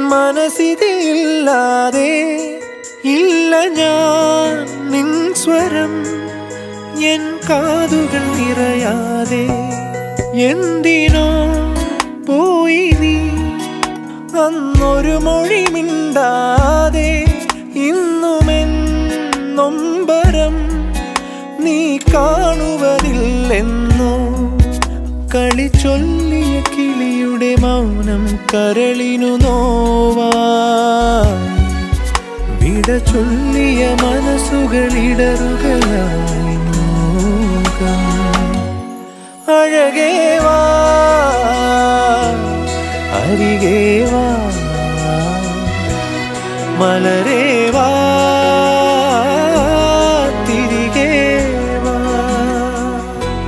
മനസ്സിതില്ലാതെ ഇല്ല ഞാൻ നിൻ സ്വരം എൻ കാതുകൾ നിറയാതെ. എന്തിനോ പോയി നീ അന്നൊരു മൊഴി മിണ്ടാതെ. ഇന്നുമെൻ നൊമ്പരം നീ കാണുവതില്ലെന്നോ. കളി ചൊല്ലിയ കിളിയുടെ മൗനം കരളിനു നോവാ. വിട ചൊല്ലിയ മനസ്സുകളിടറുകയായി.